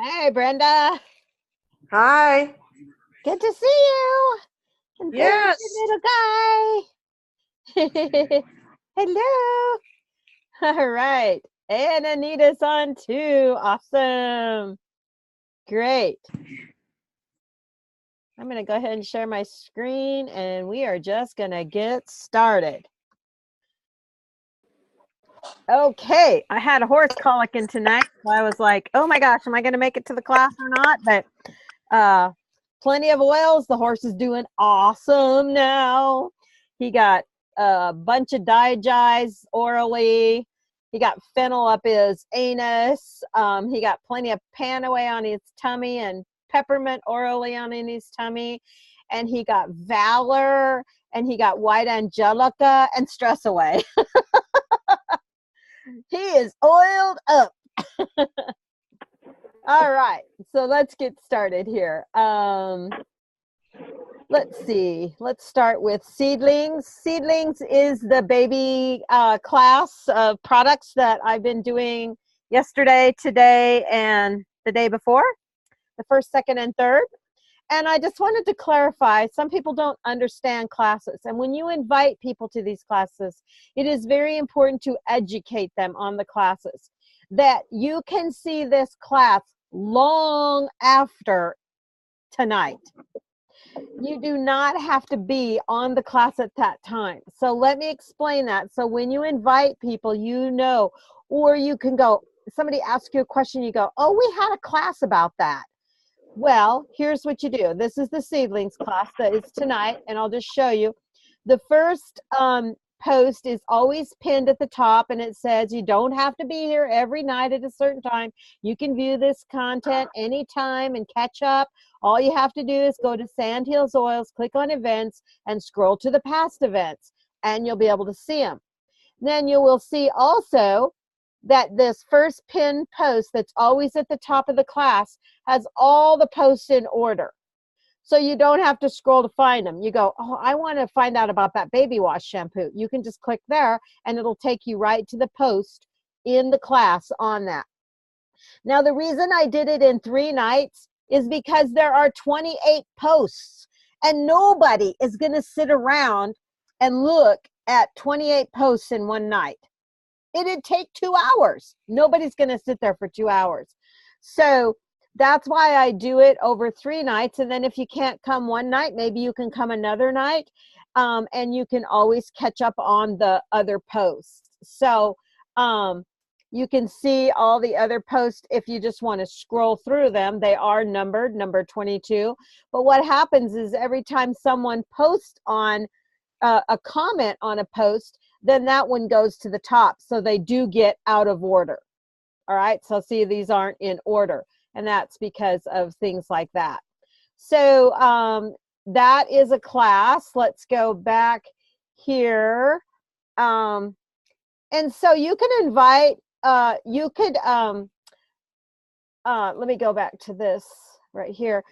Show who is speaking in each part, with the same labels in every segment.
Speaker 1: Hey, Brenda.
Speaker 2: Hi.
Speaker 1: Good to see you. And there's
Speaker 2: Yes.
Speaker 1: your little guy. Hello. All right. And Anita's on too. Awesome. Great. I'm going to go ahead and share my screen and we are just going to get started. Okay. I had a horse colicking tonight. So I was like, oh my gosh, am I going to make it to the class or not? But plenty of oils. The horse is doing awesome now. He got a bunch of digize orally. He got fennel up his anus. He got plenty of panaway on his tummy and peppermint orally on in his tummy. And he got valor and he got white angelica and stress away. He is oiled up. All right, so let's get started here. Let's see. Let's start with seedlings. Seedlings is the baby class of products that I've been doing yesterday, today, and the day before, the first, second, and third. And I just wanted to clarify, some people don't understand classes. And when you invite people to these classes, it is very important to educate them on the classes, that you can see this class long after tonight. You do not have to be on the class at that time. So let me explain that. So when you invite people, you know, or you can go, somebody asks you a question, you go, oh, we had a class about that. Well, here's what you do. This is the seedlings class that is tonight, and I'll just show you. The first post is always pinned at the top, and it says you don't have to be here every night at a certain time. You can view this content anytime and catch up. All you have to do is go to Sandhills Oils, click on events, and scroll to the past events, and you'll be able to see them. Then you will see also that this first pinned post that's always at the top of the class has all the posts in order. So you don't have to scroll to find them. You go, oh, I want to find out about that baby wash shampoo. You can just click there and it'll take you right to the post in the class on that. Now, the reason I did it in 3 nights is because there are 28 posts and nobody is going to sit around and look at 28 posts in one night. It'd take 2 hours. Nobody's going to sit there for 2 hours. So that's why I do it over 3 nights. And then if you can't come one night, maybe you can come another night. And you can always catch up on the other posts. So you can see all the other posts if you just want to scroll through them. They are numbered, number 22. But what happens is every time someone posts on a comment on a post, then that one goes to the top. So they do get out of order. All right. So see, these aren't in order. And that's because of things like that. So that is a class. Let's go back here. And so you can invite, let me go back to this right here.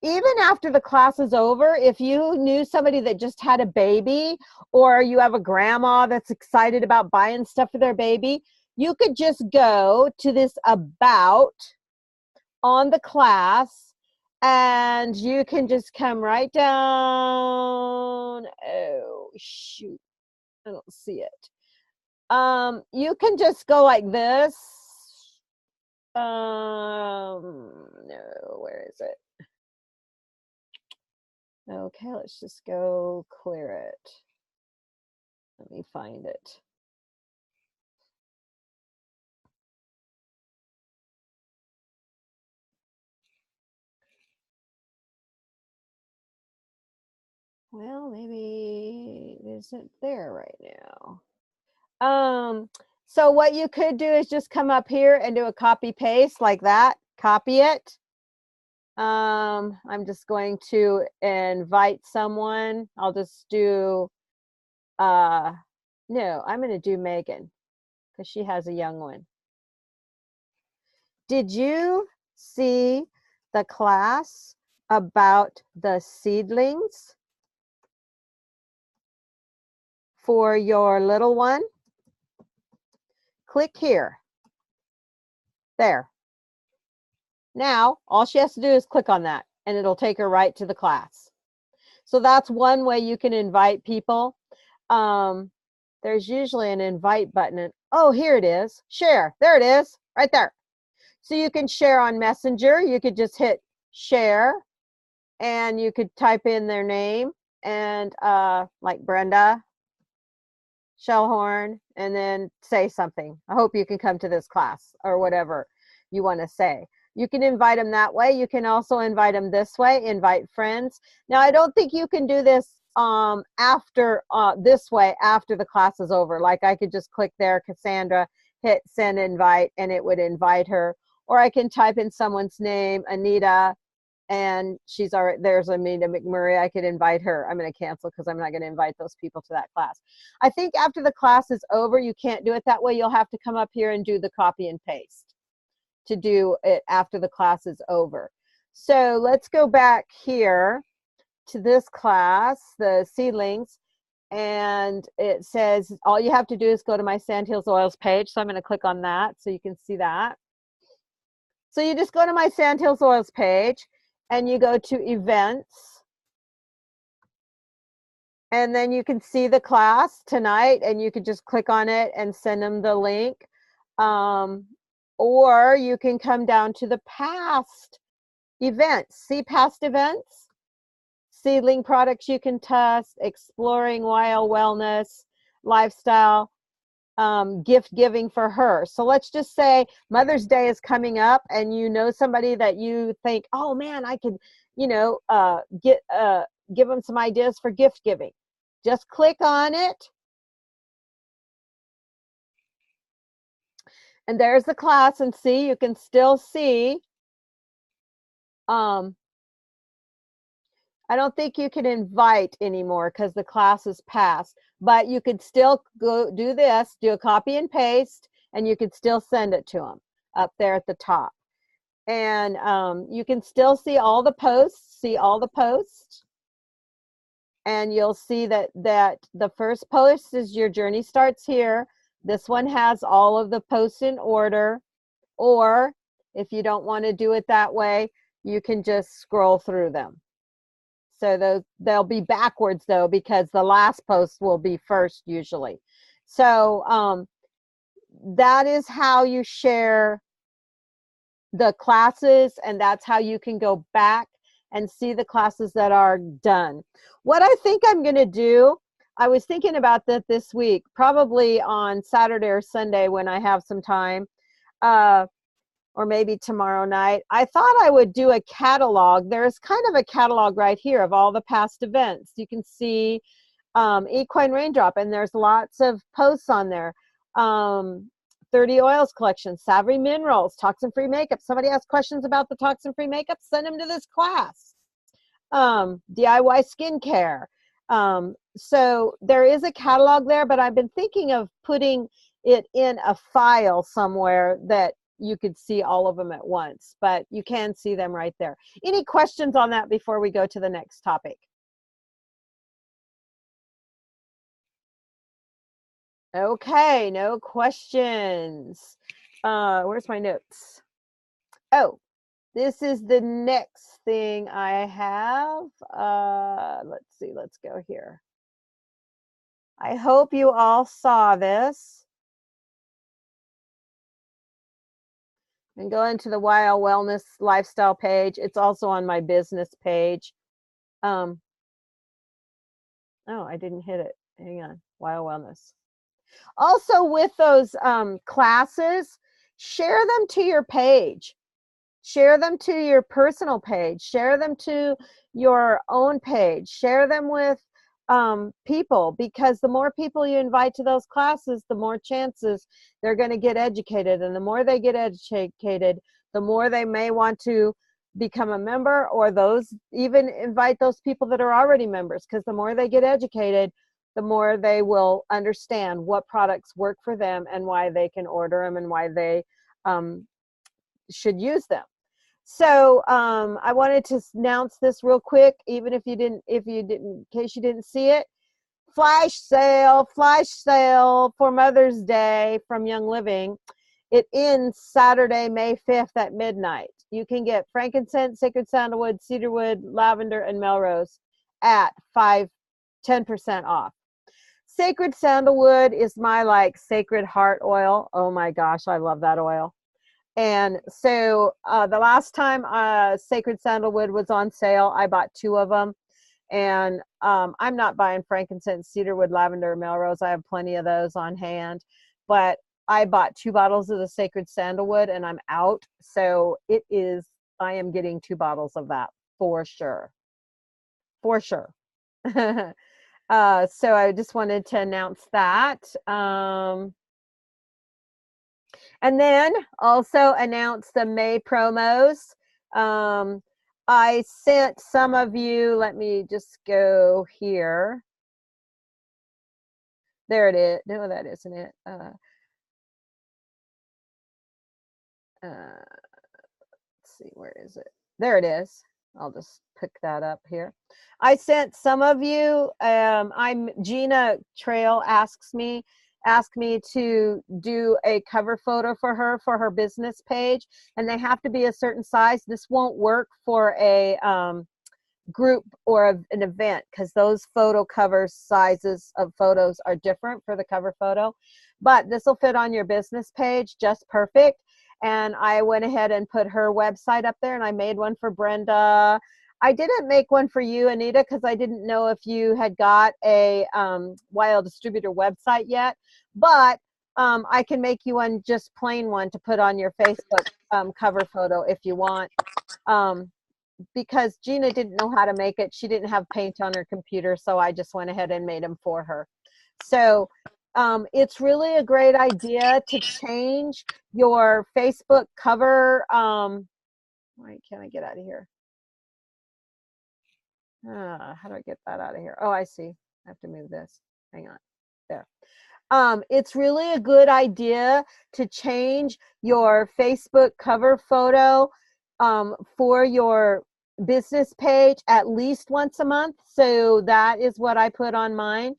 Speaker 1: Even after the class is over, if you knew somebody that just had a baby, or you have a grandma that's excited about buying stuff for their baby, you could just go to this about on the class and you can just come right down. Oh, shoot. I don't see it. You can just go like this. No, where is it? Okay, let's just go clear it. Let me find it. Well, maybe it isn't there right now. So what you could do is just come up here and do a copy paste like that. Copy it. I'm just going to invite someone. I'll just do, no, I'm going to do Megan because she has a young one. Did you see the class about the seedlings for your little one? Click here. There. Now, all she has to do is click on that and it'll take her right to the class. So that's one way you can invite people. There's usually an invite button. And, oh, here it is. Share. There it is. Right there. So you can share on Messenger. You could just hit share and you could type in their name and like Brenda Shellhorn and then say something. I hope you can come to this class or whatever you want to say. You can invite them that way. You can also invite them this way, invite friends. Now, I don't think you can do this after this way after the class is over. Like I could just click there, Cassandra, hit send invite, and it would invite her. Or I can type in someone's name, Anita, and she's already there's Anita McMurray. I could invite her. I'm going to cancel because I'm not going to invite those people to that class. I think after the class is over, you can't do it that way. You'll have to come up here and do the copy and paste to do it after the class is over. So let's go back here to this class, the seedlings, and it says all you have to do is go to my Sandhills Oils page. So I'm going to click on that so you can see that. So you just go to my Sandhills Oils page and you go to events. And then you can see the class tonight and you could just click on it and send them the link. Or you can come down to the past events. See past events? Seedling products you can test, exploring wild wellness, lifestyle, gift giving for her. So let's just say Mother's Day is coming up and you know somebody that you think, oh man, I could, you know, give them some ideas for gift giving. Just click on it. And there's the class, and see, you can still see, I don't think you can invite anymore because the class is passed, but you could still go do this, do a copy and paste, and you could still send it to them up there at the top. And you can still see all the posts, and you'll see that the first post is your journey starts here. This one has all of the posts in order, or if you don't want to do it that way, you can just scroll through them. So they'll be backwards though, because the last post will be first usually. So that is how you share the classes, and that's how you can go back and see the classes that are done. What I think I'm going to do, I was thinking about that this week, probably on Saturday or Sunday when I have some time, or maybe tomorrow night. I thought I would do a catalog. There's kind of a catalog right here of all the past events. You can see Equine Raindrop, and there's lots of posts on there. 30 oils collection, Savory Minerals, toxin-free makeup. Somebody has questions about the toxin-free makeup, send them to this class. DIY skincare. So there is a catalog there, but I've been thinking of putting it in a file somewhere that you could see all of them at once, but you can see them right there. Any questions on that before we go to the next topic? Okay, no questions. Where's my notes? Oh, this is the next thing I have. Let's see, let's go here. I hope you all saw this. And go into the Wild Wellness Lifestyle page. It's also on my business page. Oh, I didn't hit it. Hang on, Wild Wellness. Also with those classes, share them to your page. Share them to your personal page. Share them to your own page. Share them with people, because the more people you invite to those classes, the more chances they're going to get educated. And the more they get educated, the more they may want to become a member, or those even invite those people that are already members, because the more they get educated, the more they will understand what products work for them and why they can order them and why they should use them. So I wanted to announce this real quick, even if you didn't, in case you didn't see it. Flash sale for Mother's Day from Young Living. It ends Saturday, May 5th at midnight. You can get frankincense, sacred sandalwood, cedarwood, lavender, and melrose at 10% off. Sacred sandalwood is my like sacred heart oil. Oh my gosh, I love that oil. And so the last time sacred sandalwood was on sale, I bought 2 of them. And I'm not buying frankincense, cedarwood, lavender, melrose. I have plenty of those on hand. But I bought 2 bottles of the sacred sandalwood and I'm out. So I am getting 2 bottles of that for sure. For sure. So I just wanted to announce that. And then also announce the May promos. I sent some of you, let me just go here. There it is. No, that isn't it. Let's see, where is it? There it is. I'll just pick that up here. I sent some of you, Gina Trail asked me to do a cover photo for her business page, and they have to be a certain size. This won't work for a group or an event because those photo cover sizes of photos are different for the cover photo, but this will fit on your business page just perfect. And I went ahead and put her website up there, and I made one for Brenda. I didn't make one for you, Anita, because I didn't know if you had got a Wild Distributor website yet, but I can make you one, just plain one, to put on your Facebook cover photo if you want. Because Gina didn't know how to make it. She didn't have paint on her computer, so I just went ahead and made them for her. So it's really a great idea to change your Facebook cover. Why can't I get out of here? How do I get that out of here? Oh, I see. I have to move this. Hang on. There. It's really a good idea to change your Facebook cover photo for your business page at least once a month. So that is what I put on mine.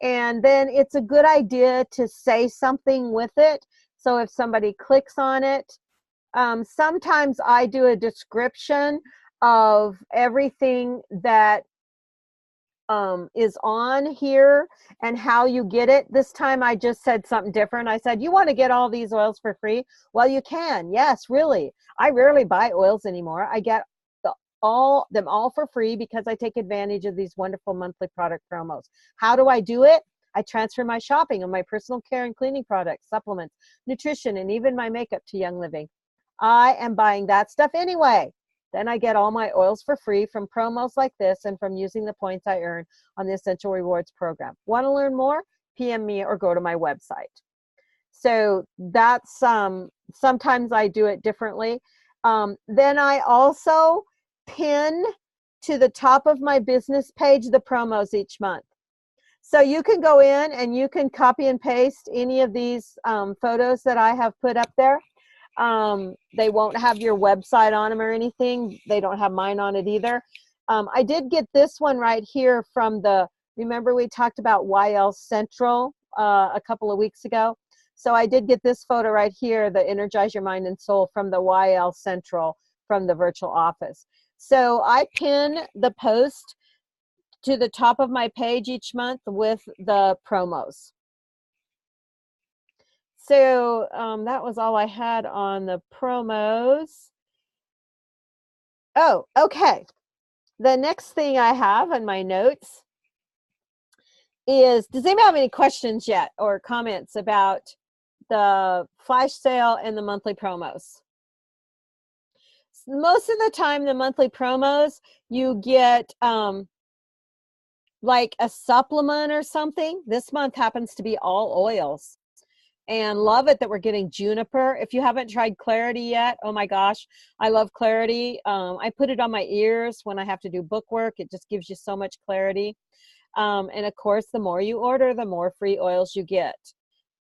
Speaker 1: And then it's a good idea to say something with it. So if somebody clicks on it, sometimes I do a description of everything that is on here and how you get it. This time I just said something different. I said, you want to get all these oils for free? Well, you can. Yes, really. I rarely buy oils anymore. I get them all for free because I take advantage of these wonderful monthly product promos. How do I do it? I transfer my shopping of my personal care and cleaning products, supplements, nutrition, and even my makeup to Young Living. I am buying that stuff anyway. Then I get all my oils for free from promos like this and from using the points I earn on the Essential Rewards program. Want to learn more? PM me or go to my website. So that's sometimes I do it differently. Then I also pin to the top of my business page the promos each month. So you can go in and you can copy and paste any of these photos that I have put up there. They won't have your website on them or anything. They don't have mine on it either. I did get this one right here from remember we talked about YL Central a couple of weeks ago? So I did get this photo right here, the Energize Your Mind and Soul, from the YL Central from the virtual office. So I pin the post to the top of my page each month with the promos. So that was all I had on the promos. Oh, okay. The next thing I have in my notes is, does anybody have any questions yet or comments about the flash sale and the monthly promos? Most of the time, the monthly promos, you get like a supplement or something. This month happens to be all oils. And love it that we're getting juniper. If you haven't tried Clarity yet, oh my gosh, I love Clarity. I put it on my ears when I have to do book work. It just gives you so much clarity. And of course, the more you order, the more free oils you get.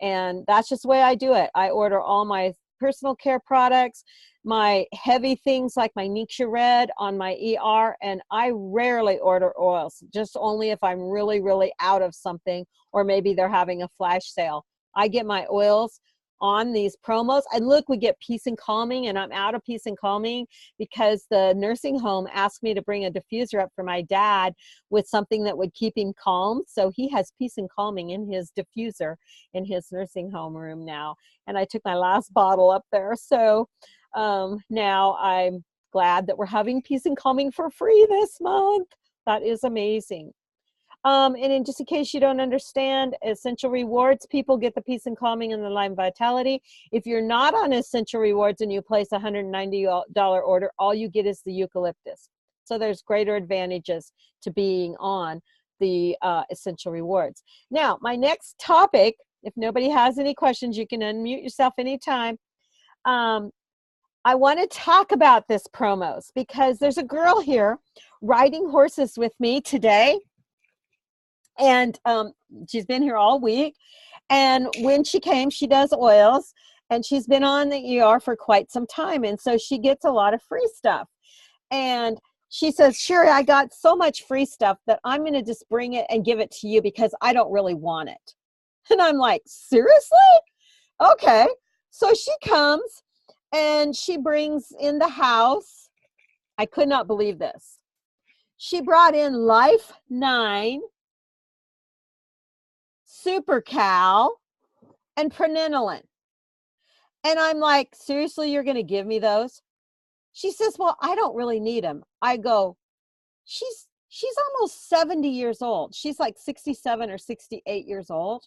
Speaker 1: And that's just the way I do it. I order all my personal care products, my heavy things like my Nixia Red on my ER, and I rarely order oils, just only if I'm really, really out of something or maybe they're having a flash sale. I get my oils on these promos. And look, we get Peace and Calming, and I'm out of Peace and Calming because the nursing home asked me to bring a diffuser up for my dad with something that would keep him calm. So he has Peace and Calming in his diffuser in his nursing home room now. And I took my last bottle up there. So now I'm glad that we're having Peace and Calming for free this month. That is amazing. And in just in case you don't understand, Essential Rewards people get the Peace and Calming and the Lime Vitality. If you're not on Essential Rewards and you place a $190 order, all you get is the eucalyptus. So there's greater advantages to being on the Essential Rewards. Now, my next topic, if nobody has any questions, you can unmute yourself anytime. I want to talk about this promos because there's a girl here riding horses with me today. And she's been here all week. And when she came, she does oils, and she's been on the ER for quite some time. And so she gets a lot of free stuff. And she says, Sherry, I got so much free stuff that I'm going to just bring it and give it to you because I don't really want it. And I'm like, seriously? Okay. So she comes and she brings in the house. I could not believe this. She brought in Life 9, Super Cal, and Prenanolin. And I'm like, seriously, you're going to give me those? She says, well, I don't really need them. I go, she's almost 70 years old. She's like 67 or 68 years old.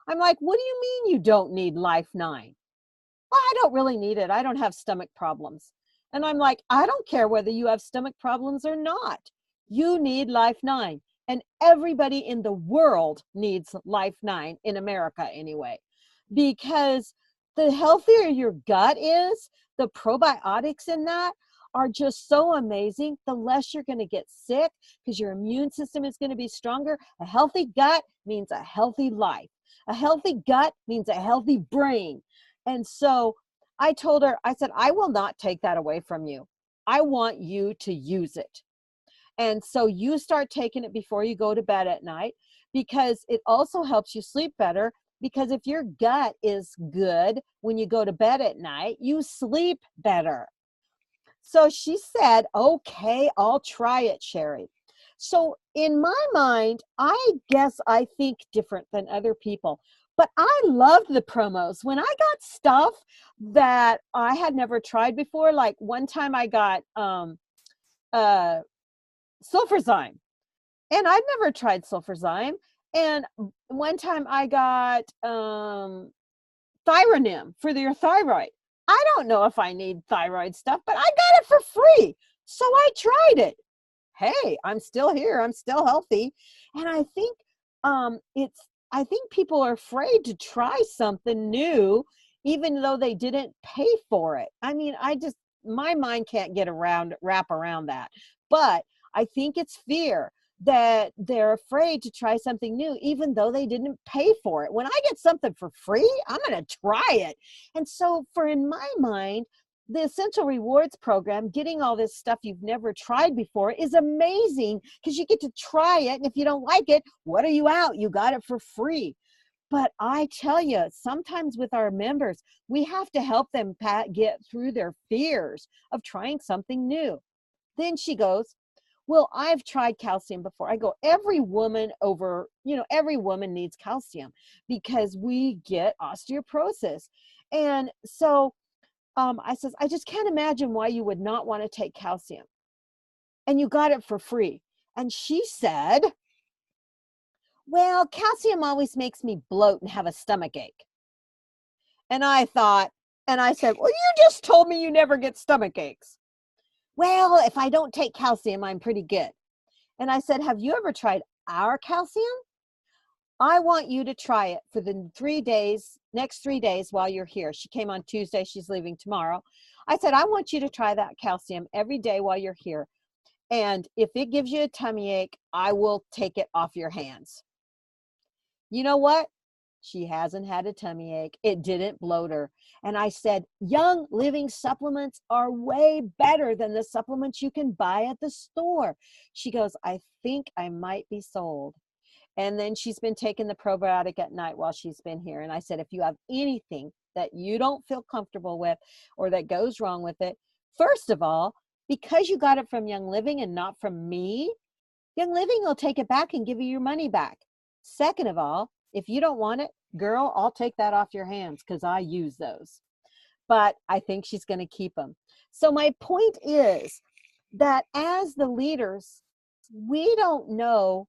Speaker 1: I'm like, what do you mean you don't need Life 9? Well, I don't really need it. I don't have stomach problems. And I'm like, I don't care whether you have stomach problems or not. You need Life 9. And everybody in the world needs Life 9, in America anyway, because the healthier your gut is, the probiotics in that are just so amazing. The less you're going to get sick because your immune system is going to be stronger. A healthy gut means a healthy life. A healthy gut means a healthy brain. And so I told her, I said, I will not take that away from you. I want you to use it. And so you start taking it before you go to bed at night, because it also helps you sleep better. Because if your gut is good when you go to bed at night, you sleep better. So she said, okay, I'll try it, Sherry. So in my mind, I guess I think different than other people, but I loved the promos. When I got stuff that I had never tried before, like one time I got sulfurzyme, and I'd never tried sulfurzyme. And one time I got Thyronim for your thyroid. I don't know if I need thyroid stuff, but I got it for free. So I tried it. Hey, I'm still here. I'm still healthy. And I think I think people are afraid to try something new, even though they didn't pay for it. I mean, my mind can't wrap around that. But I think it's fear that they're afraid to try something new, even though they didn't pay for it. When I get something for free, I'm going to try it. And so in my mind, the Essential Rewards program, getting all this stuff you've never tried before, is amazing because you get to try it. And if you don't like it, what are you out? You got it for free. But I tell you, sometimes with our members, we have to help them get through their fears of trying something new. Then she goes, well, I've tried calcium before. I go, every woman needs calcium because we get osteoporosis. And so I says, I just can't imagine why you would not want to take calcium. And you got it for free. And she said, well, calcium always makes me bloat and have a stomach ache. And I said, well, you just told me you never get stomach aches. Well, if I don't take calcium, I'm pretty good. And I said, have you ever tried our calcium? I want you to try it for the next 3 days while you're here. She came on Tuesday. She's leaving tomorrow. I said, I want you to try that calcium every day while you're here. And if it gives you a tummy ache, I will take it off your hands. You know what? She hasn't had a tummy ache. It didn't bloat her. And I said, Young Living supplements are way better than the supplements you can buy at the store. She goes, I think I might be sold. And then she's been taking the probiotic at night while she's been here. And I said, if you have anything that you don't feel comfortable with or that goes wrong with it, first of all, because you got it from Young Living and not from me, Young Living will take it back and give you your money back. Second of all, if you don't want it, girl, I'll take that off your hands because I use those. But I think she's going to keep them. So my point is that as the leaders, we don't know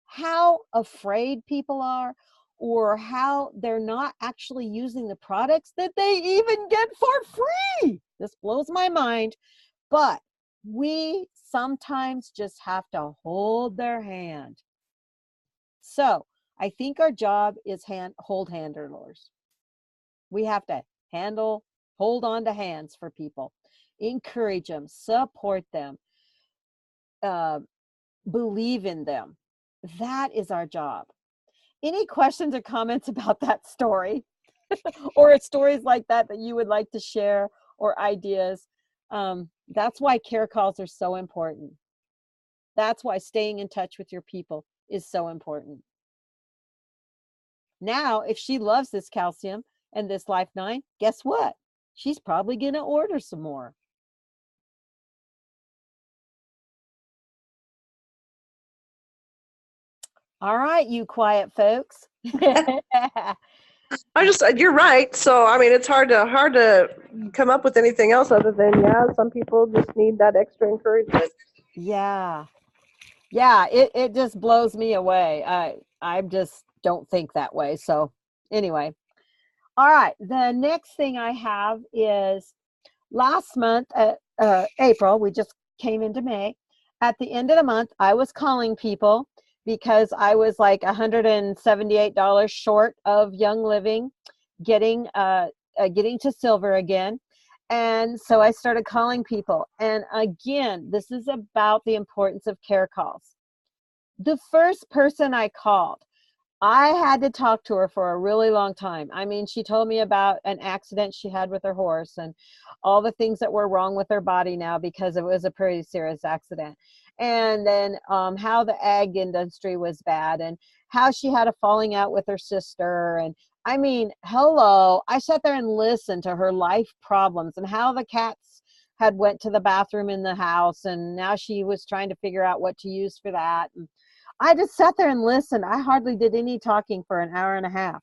Speaker 1: how afraid people are or how they're not actually using the products that they even get for free. This blows my mind, but we sometimes just have to hold their hand. So I think our job is hold handlers. We have to hold on to hands for people, encourage them, support them, believe in them. That is our job. Any questions or comments about that story or stories like that that you would like to share or ideas? That's why care calls are so important. That's why staying in touch with your people is so important. Now, if she loves this calcium and this Life 9, guess what? She's probably going to order some more. All right, you quiet folks.
Speaker 2: You're right. So, I mean, it's hard to come up with anything else other than, some people just need that extra encouragement.
Speaker 1: Yeah. Yeah, it just blows me away. I just don't think that way. So anyway, all right. The next thing I have is last month, April, we just came into May. At the end of the month, I was calling people because I was like $178 short of Young Living, getting to silver again. And so I started calling people. And again, this is about the importance of care calls. The first person I called, I had to talk to her for a really long time. I mean, she told me about an accident she had with her horse and all the things that were wrong with her body now because it was a pretty serious accident. And then how the ag industry was bad and how she had a falling out with her sister. And I mean, hello, I sat there and listened to her life problems and how the cats had went to the bathroom in the house and now she was trying to figure out what to use for that. And I just sat there and listened. I hardly did any talking for an hour and a half.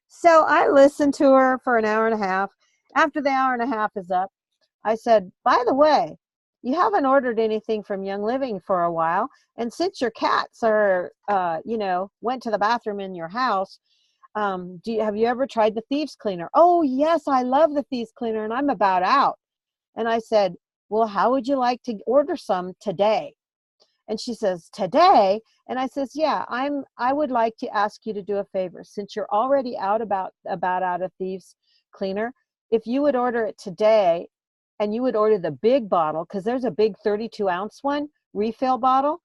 Speaker 1: So I listened to her for an hour and a half. After the hour and a half is up, I said, by the way, you haven't ordered anything from Young Living for a while. And since your cats are, went to the bathroom in your house, have you ever tried the Thieves Cleaner? Oh, yes, I love the Thieves Cleaner and I'm about out. And I said, well, how would you like to order some today? And she says, today? And I says, yeah, I would like to ask you to do a favor. Since you're already about out of Thieves Cleaner, if you would order it today and you would order the big bottle, because there's a big 32-ounce one, refill bottle.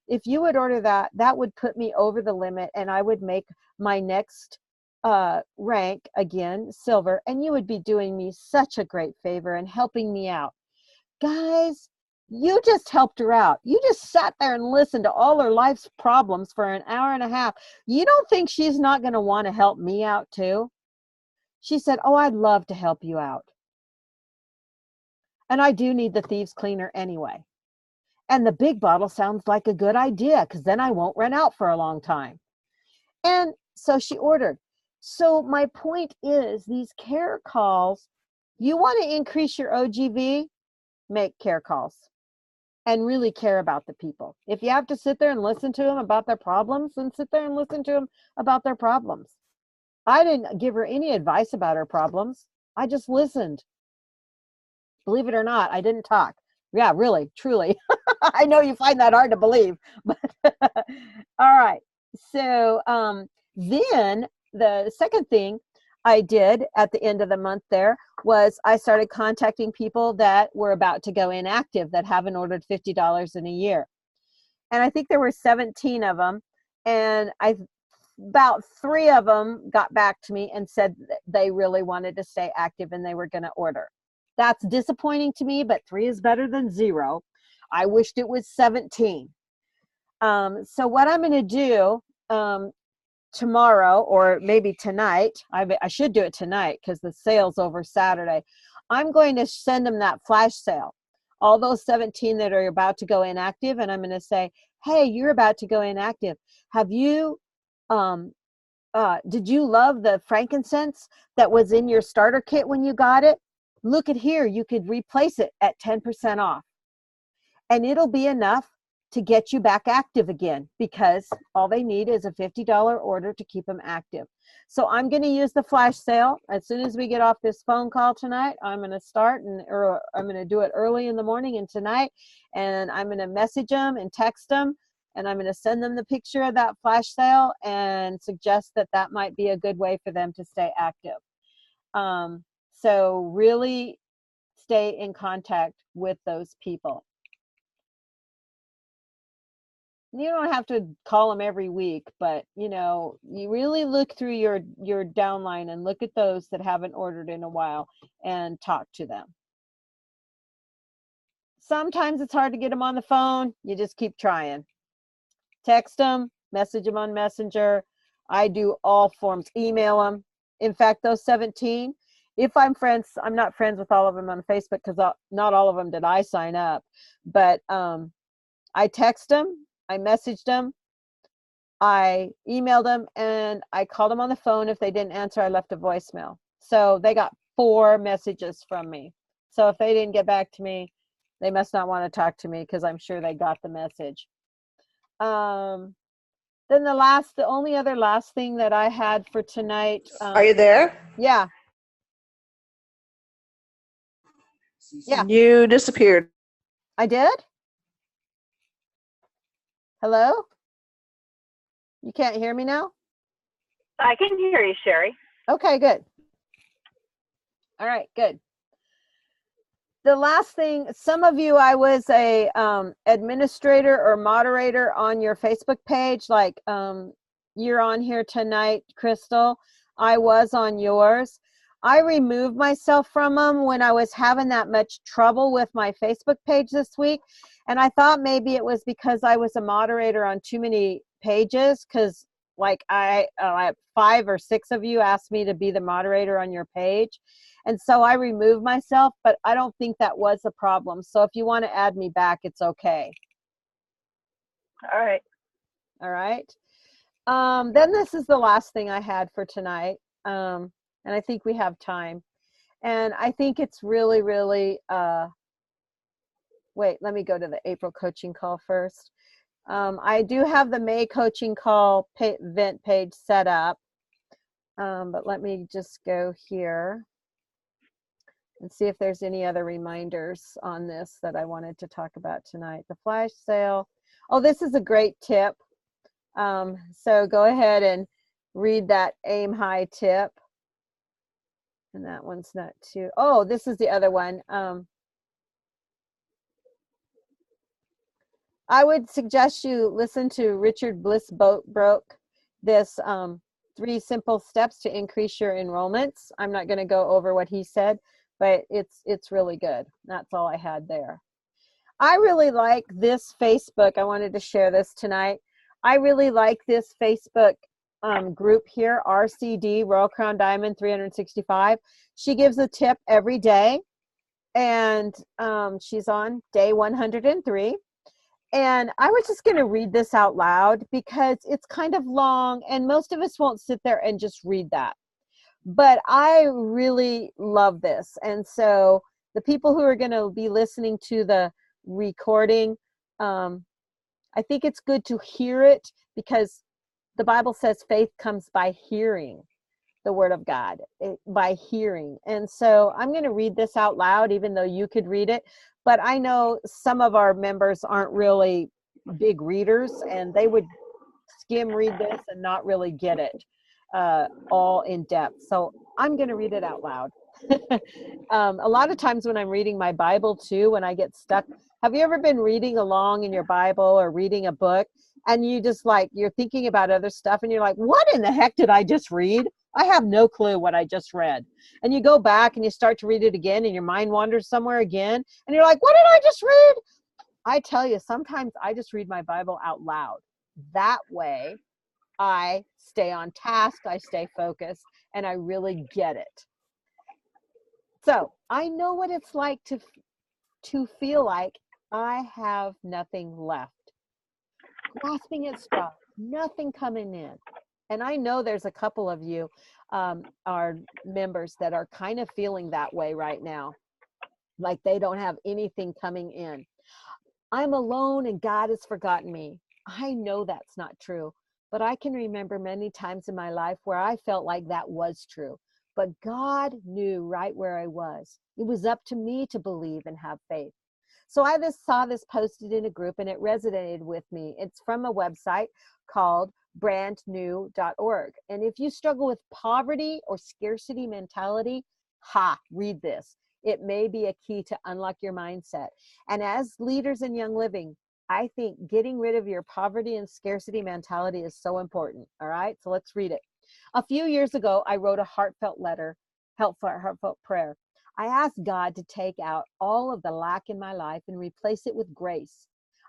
Speaker 1: If you would order that, that would put me over the limit and I would make my next rank again, silver, and you would be doing me such a great favor and helping me out. Guys, you just helped her out. You just sat there and listened to all her life's problems for an hour and a half. You don't think she's not going to want to help me out too? She said, oh, I'd love to help you out. And I do need the Thieves Cleaner anyway. And the big bottle sounds like a good idea because then I won't run out for a long time. And so she ordered. So my point is these care calls, you want to increase your OGV, make care calls. And really care about the people. If you have to sit there and listen to them about their problems, then sit there and listen to them about their problems. I didn't give her any advice about her problems. I just listened. Believe it or not, I didn't talk. Yeah, really, truly. I know you find that hard to believe, but all right. So then the second thing I did at the end of the month there was I started contacting people that were about to go inactive that haven't ordered $50 in a year. And I think there were 17 of them. And about 3 of them got back to me and said that they really wanted to stay active and they were going to order. That's disappointing to me, but 3 is better than 0. I wished it was 17. So what I'm going to do, tomorrow or maybe tonight, I should do it tonight because the sale's over Saturday. I'm going to send them that flash sale, all those 17 that are about to go inactive, and I'm going to say, hey, you're about to go inactive. Have you, did you love the frankincense that was in your starter kit when you got it? Look at here, you could replace it at 10% off. And it'll be enough to get you back active again, because all they need is a $50 order to keep them active. So I'm going to use the flash sale. As soon as we get off this phone call tonight, I'm going to start, or I'm going to do it early in the morning and tonight, and I'm going to message them and text them, and I'm going to send them the picture of that flash sale and suggest that that might be a good way for them to stay active. So really stay in contact with those people. You don't have to call them every week, but you know, you really look through your downline and look at those that haven't ordered in a while and talk to them. Sometimes it's hard to get them on the phone. You just keep trying. Text them, message them on Messenger. I do all forms, email them. In fact, those 17, if I'm not friends with all of them on Facebook, because not all of them did I sign up, but I text them, I messaged them, I emailed them, and I called them on the phone. If they didn't answer, I left a voicemail. So they got 4 messages from me. So if they didn't get back to me, they must not want to talk to me, because I'm sure they got the message. Then the only other last thing that I had for tonight.
Speaker 2: Are you there?
Speaker 1: Yeah. Yeah.
Speaker 2: You disappeared.
Speaker 1: I did? Hello? You can't hear me now?
Speaker 3: I can hear you, Sherry.
Speaker 1: Okay, good. All right, good. The last thing, some of you, I was a administrator or moderator on your Facebook page, like you're on here tonight, Crystal. I was on yours. I removed myself from them when I was having that much trouble with my Facebook page this week. And I thought maybe it was because I was a moderator on too many pages, because like I 5 or 6 of you asked me to be the moderator on your page. And so I removed myself, but I don't think that was a problem. So if you want to add me back, it's okay.
Speaker 3: All right.
Speaker 1: All right. Then this is the last thing I had for tonight. And I think we have time. And I think it's really, really, wait, let me go to the April coaching call first. I do have the May coaching call event page set up. But let me just go here and see if there's any other reminders on this that I wanted to talk about tonight. The flash sale. Oh, this is a great tip. So go ahead and read that aim high tip. And that one's not too, oh, this is the other one. I would suggest you listen to Richard Bliss broke this 3 simple steps to increase your enrollments. I'm not going to go over what he said, but it's really good. That's all I had there. I really like this Facebook. I wanted to share this tonight. I really like this Facebook group here, RCD, Royal Crown Diamond 365. She gives a tip every day, and she's on day 103. And I was just going to read this out loud because it's kind of long, and most of us won't sit there and just read that. But I really love this. And so the people who are going to be listening to the recording, I think it's good to hear it, because the Bible says faith comes by hearing the word of God, by hearing. And so I'm going to read this out loud, even though you could read it. But I know some of our members aren't really big readers, and they would skim read this and not really get it all in depth. So I'm going to read it out loud. A lot of times when I'm reading my Bible too, when I get stuck, have you ever been reading along in your Bible or reading a book, and you just like, you're thinking about other stuff, and you're like, what in the heck did I just read? I have no clue what I just read. And you go back and you start to read it again, and your mind wanders somewhere again, and you're like, what did I just read? I tell you, sometimes I just read my Bible out loud. That way I stay on task, I stay focused, and I really get it. So I know what it's like to feel like I have nothing left, grasping at straws, nothing coming in. And I know there's a couple of you, our members, that are kind of feeling that way right now, like they don't have anything coming in. I'm alone and God has forgotten me. I know that's not true, but I can remember many times in my life where I felt like that was true. But God knew right where I was. It was up to me to believe and have faith. So I just saw this posted in a group and it resonated with me. It's from a website called brandnew.org. And if you struggle with poverty or scarcity mentality, read this. It may be a key to unlock your mindset. And as leaders in Young Living, I think getting rid of your poverty and scarcity mentality is so important. All right, so let's read it. A few years ago, I wrote a heartfelt letter, heartfelt prayer. I asked God to take out all of the lack in my life and replace it with grace.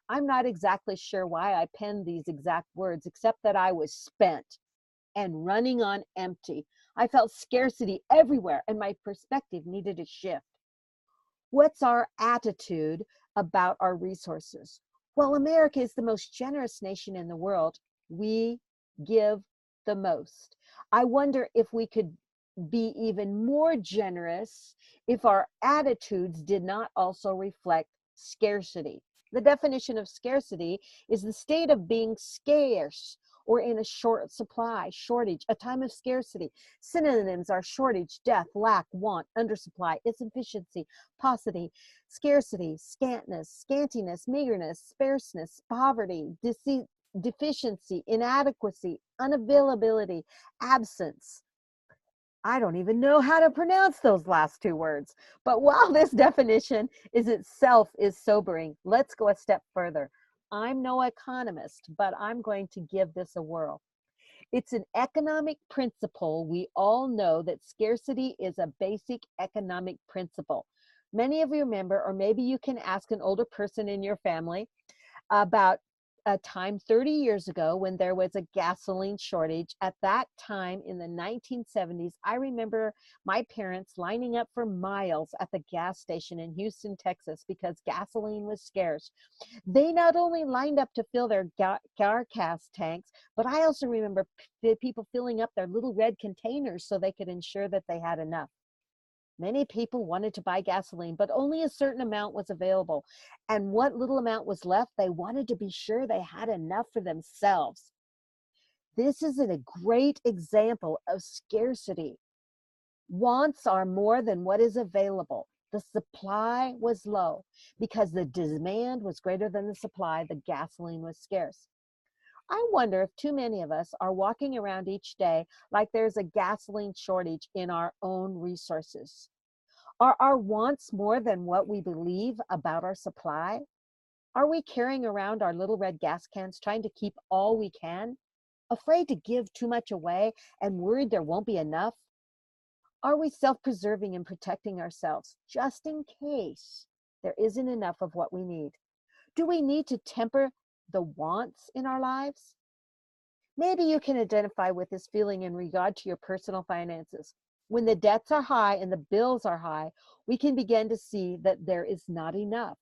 Speaker 1: I'm not exactly sure why I penned these exact words, except that I was spent and running on empty. I felt scarcity everywhere, and my perspective needed a shift. What's our attitude about our resources? Well, America is the most generous nation in the world. We give the most. I wonder if we could be even more generous if our attitudes did not also reflect scarcity. The definition of scarcity is the state of being scarce or in a short supply, shortage, a time of scarcity. Synonyms are shortage, death, lack, want, undersupply, insufficiency, paucity, scarcity, scantness, scantiness, meagerness, sparseness, poverty, deficiency, inadequacy, unavailability, absence. I don't even know how to pronounce those last two words. But while this definition is itself is sobering, let's go a step further. I'm no economist, but I'm going to give this a whirl. It's an economic principle. We all know that scarcity is a basic economic principle. Many of you remember, or maybe you can ask an older person in your family about a time 30 years ago when there was a gasoline shortage. At that time in the 1970s, I remember my parents lining up for miles at the gas station in Houston, Texas, because gasoline was scarce. They not only lined up to fill their gas tanks, but I also remember people filling up their little red containers so they could ensure that they had enough. Many people wanted to buy gasoline, but only a certain amount was available. And what little amount was left, they wanted to be sure they had enough for themselves. This is a great example of scarcity. Wants are more than what is available. The supply was low. Because the demand was greater than the supply, the gasoline was scarce. I wonder if too many of us are walking around each day like there's a gasoline shortage in our own resources. Are our wants more than what we believe about our supply? Are we carrying around our little red gas cans trying to keep all we can, afraid to give too much away and worried there won't be enough? Are we self-preserving and protecting ourselves just in case there isn't enough of what we need? Do we need to temper the wants in our lives? Maybe you can identify with this feeling in regard to your personal finances. When the debts are high and the bills are high, we can begin to see that there is not enough.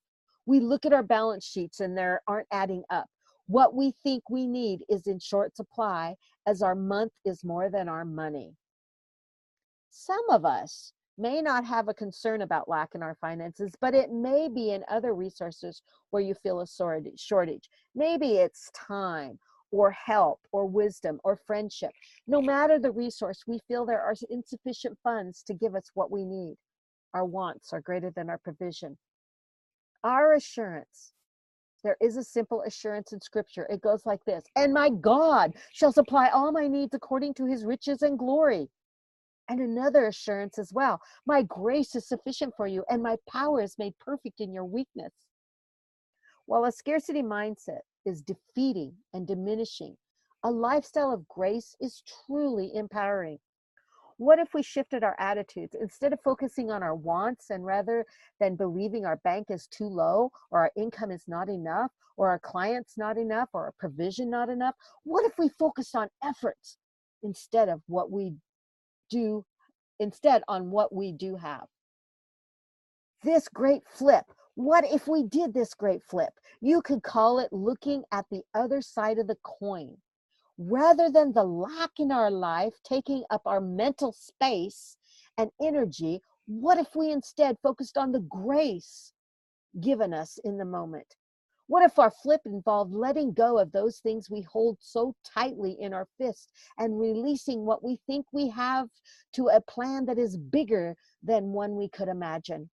Speaker 1: We look at our balance sheets and they aren't adding up. What we think we need is in short supply, as our month is more than our money. Some of us may not have a concern about lack in our finances, but it may be in other resources where you feel a shortage. Maybe it's time or help or wisdom or friendship. No matter the resource, we feel there are insufficient funds to give us what we need. Our wants are greater than our provision. Our assurance. There is a simple assurance in scripture. It goes like this: and my God shall supply all my needs according to his riches and glory. And another assurance as well: my grace is sufficient for you, and my power is made perfect in your weakness. While a scarcity mindset is defeating and diminishing, a lifestyle of grace is truly empowering. What if we shifted our attitudes? Instead of focusing on our wants and rather than believing our bank is too low or our income is not enough or our clients not enough or our provision not enough, what if we focused on efforts instead of what we do, instead on what we do have? This great flip. What if we did this great flip? You could call it looking at the other side of the coin. Rather than the lack in our life taking up our mental space and energy, what if we instead focused on the grace given us in the moment? What if our flip involved letting go of those things we hold so tightly in our fist and releasing what we think we have to a plan that is bigger than one we could imagine?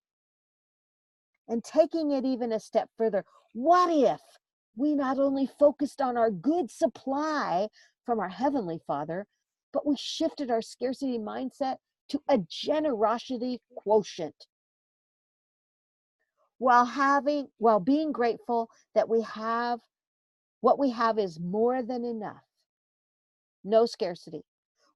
Speaker 1: And taking it even a step further, what if we not only focused on our good supply from our Heavenly Father, but we shifted our scarcity mindset to a generosity quotient? While being grateful that we have what we have is more than enough. No scarcity.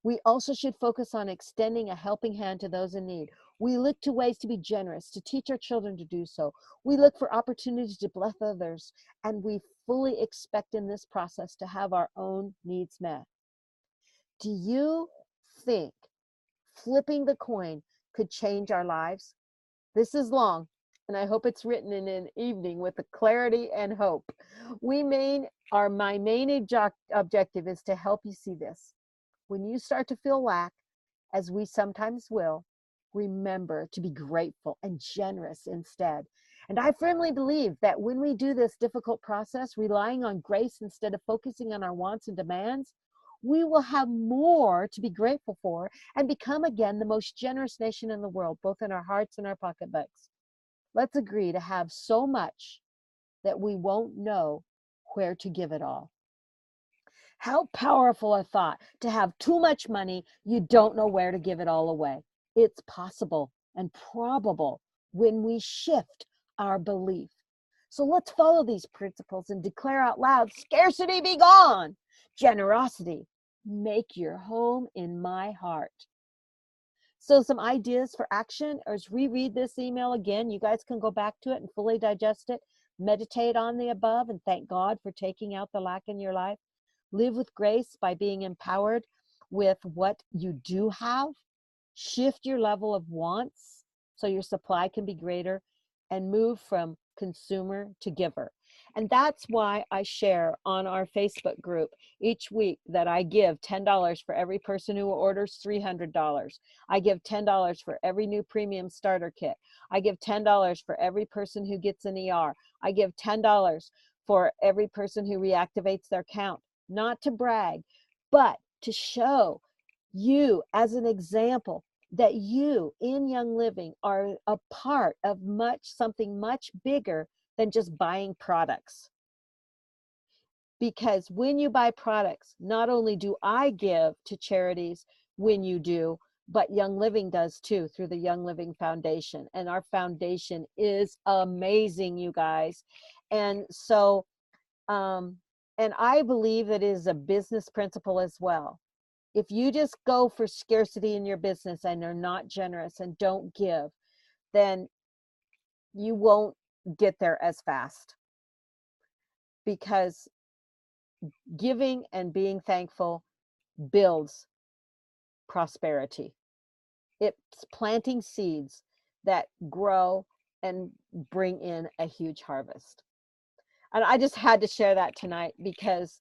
Speaker 1: We also should focus on extending a helping hand to those in need. We look to ways to be generous, to teach our children to do so. We look for opportunities to bless others, and we fully expect in this process to have our own needs met. Do you think flipping the coin could change our lives? This is long, and I hope it's written in an evening with the clarity and hope. My main objective is to help you see this. When you start to feel lack, as we sometimes will, remember to be grateful and generous instead. And I firmly believe that when we do this difficult process, relying on grace instead of focusing on our wants and demands, we will have more to be grateful for and become again the most generous nation in the world, both in our hearts and our pocketbooks. Let's agree to have so much that we won't know where to give it all. How powerful a thought to have too much money, you don't know where to give it all away. It's possible and probable when we shift our belief. So let's follow these principles and declare out loud, scarcity be gone, generosity, make your home in my heart. So some ideas for action is reread this email again. You guys can go back to it and fully digest it, meditate on the above, and thank God for taking out the lack in your life. Live with grace by being empowered with what you do have. Shift your level of wants so your supply can be greater, and move from consumer to giver. And that's why I share on our Facebook group each week that I give $10 for every person who orders $300. I give $10 for every new premium starter kit. I give $10 for every person who gets an ER. I give $10 for every person who reactivates their account. Not to brag, but to show you as an example that you in Young Living are a part of something much bigger than just buying products. Because when you buy products, not only do I give to charities when you do, but Young Living does too through the Young Living Foundation. And our foundation is amazing, you guys. And so, and I believe it is a business principle as well. If you just go for scarcity in your business and are not generous and don't give, then you won't get there as fast. Because giving and being thankful builds prosperity. It's planting seeds that grow and bring in a huge harvest. And I just had to share that tonight because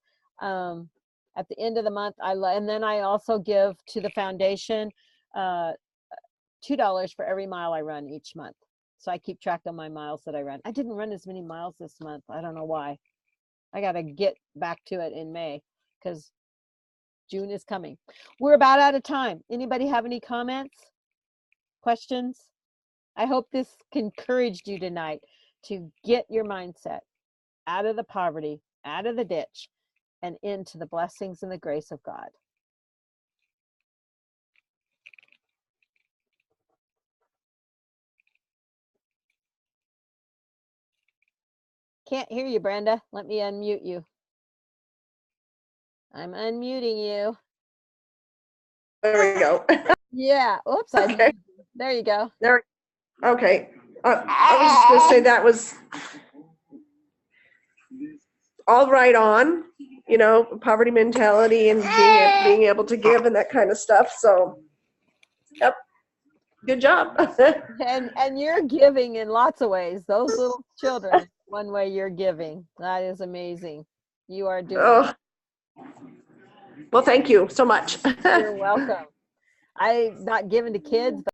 Speaker 1: at the end of the month, and then I also give to the foundation $2 for every mile I run each month. So I keep track of my miles that I run. I didn't run as many miles this month. I don't know why. I got to get back to it in May because June is coming. We're about out of time. Anybody have any comments, questions? I hope this encouraged you tonight to get your mindset out of the poverty, out of the ditch, and into the blessings and the grace of God. Can't hear you, Brenda. Let me unmute you. I'm unmuting you.
Speaker 2: There we go.
Speaker 1: Yeah. Oops.
Speaker 2: Okay.
Speaker 1: There you go.
Speaker 2: There. Okay. I was just gonna say that was all right on, poverty mentality and being able to give and that kind of stuff. So, yep. Good job.
Speaker 1: And you're giving in lots of ways. Those little children, one way you're giving. That is amazing. You are doing.
Speaker 2: Oh, well, thank you so much.
Speaker 1: You're welcome. I'm not giving to kids, but